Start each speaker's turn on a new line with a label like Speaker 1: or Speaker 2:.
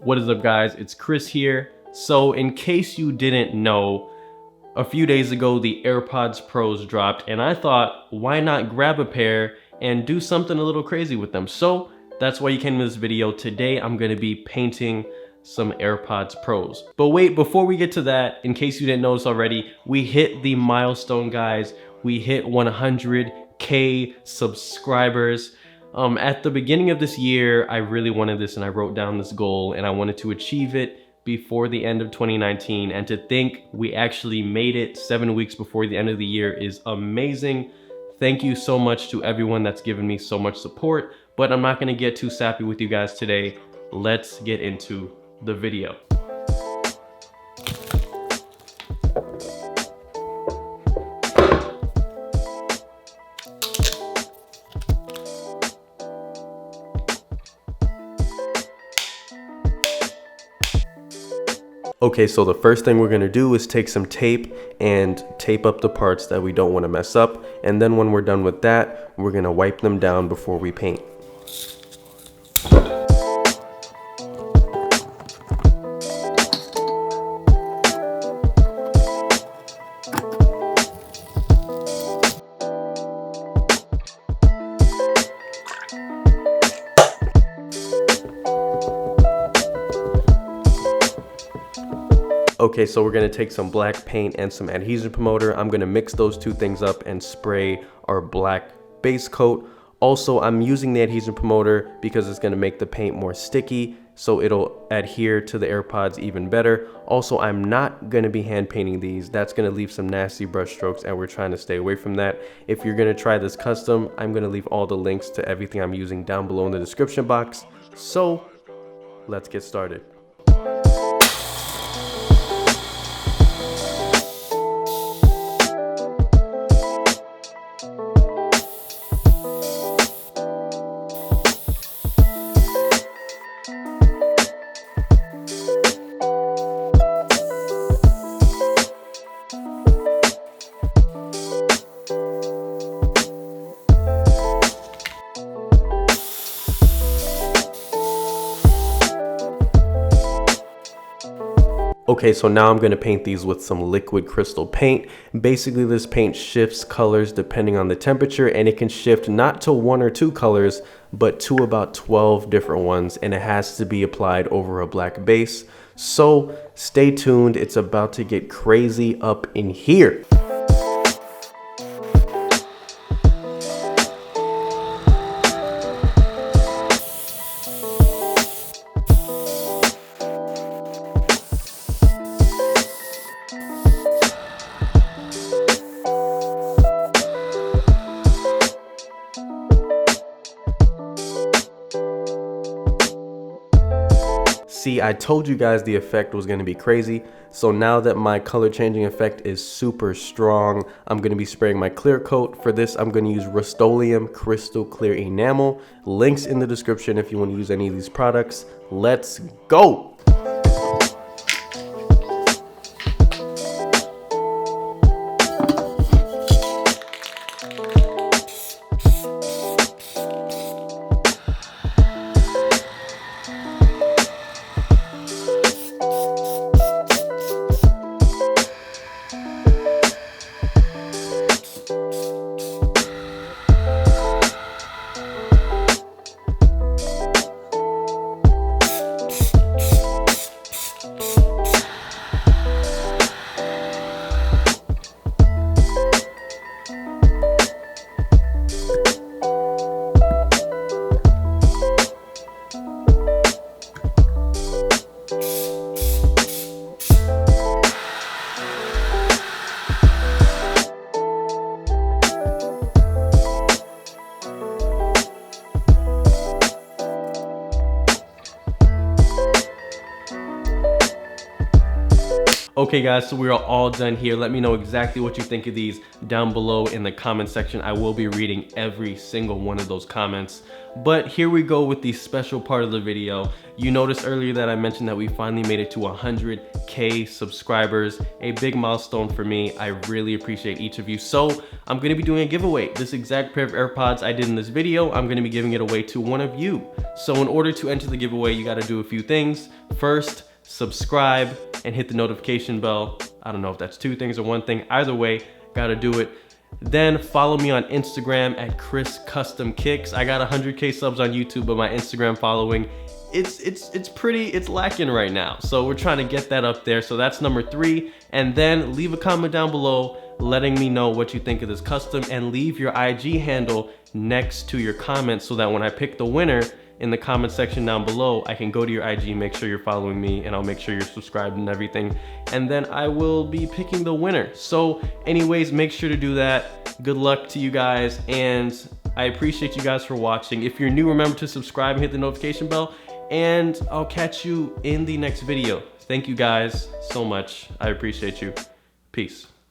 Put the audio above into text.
Speaker 1: What is up, guys? It's Chris here. So in case you didn't know, a few days ago the AirPods Pros dropped, and I thought, why not grab a pair and do something a little crazy with them? So that's why you came to this video. Today I'm going to be painting some AirPods Pros. But wait, before we get to that, in case you didn't notice already, we hit the milestone, guys. We hit 100K subscribers. At the beginning of this year, I really wanted this, and I wrote down this goal, and I wanted to achieve it before the end of 2019. And to think we actually made it 7 weeks before the end of the year is amazing. Thank you so much to everyone that's given me so much support, but I'm not gonna get too sappy with you guys today. Let's get into the video. Okay, so the first thing we're gonna do is take some tape and tape up the parts that we don't wanna mess up. And then when we're done with that, we're gonna wipe them down before we paint. Okay, so we're gonna take some black paint and some adhesion promoter. I'm gonna mix those two things up and spray our black base coat. Also, I'm using the adhesion promoter because it's gonna make the paint more sticky, so it'll adhere to the AirPods even better. Also, I'm not gonna be hand painting these. That's gonna leave some nasty brush strokes, and we're trying to stay away from that. If you're gonna try this custom, I'm gonna leave all the links to everything I'm using down below in the description box. So, let's get started. Okay, so now I'm gonna paint these with some liquid crystal paint. Basically, this paint shifts colors depending on the temperature, and it can shift not to 1 or 2 colors, but to about 12 different ones, and it has to be applied over a black base. So stay tuned, it's about to get crazy up in here. See, I told you guys the effect was going to be crazy. So now that my color changing effect is super strong, I'm going to be spraying my clear coat. For this, I'm going to use Rust-Oleum Crystal Clear Enamel. Links in the description if you want to use any of these products. Let's go! Okay guys, so we are all done here. Let me know exactly what you think of these down below in the comment section. I will be reading every single one of those comments. But here we go with the special part of the video. You noticed earlier that I mentioned that we finally made it to 100K subscribers, a big milestone for me. I really appreciate each of you. So I'm gonna be doing a giveaway. This exact pair of AirPods I did in this video, I'm gonna be giving it away to one of you. So in order to enter the giveaway, you gotta do a few things. first, subscribe and hit the notification bell. I don't know if that's two things or one thing. Either way, gotta do it. Then follow me on Instagram at Chris Custom Kicks. I got 100K subs on YouTube, but my Instagram following, it's lacking right now. So we're trying to get that up there. So that's number 3. And then leave a comment down below letting me know what you think of this custom, and leave your IG handle next to your comments so that when I pick the winner in the comment section down below, I can go to your IG, make sure you're following me, and I'll make sure you're subscribed and everything. And then I will be picking the winner. So anyways, make sure to do that. Good luck to you guys, and I appreciate you guys for watching. If you're new, remember to subscribe and hit the notification bell, and I'll catch you in the next video. Thank you guys so much. I appreciate you. Peace.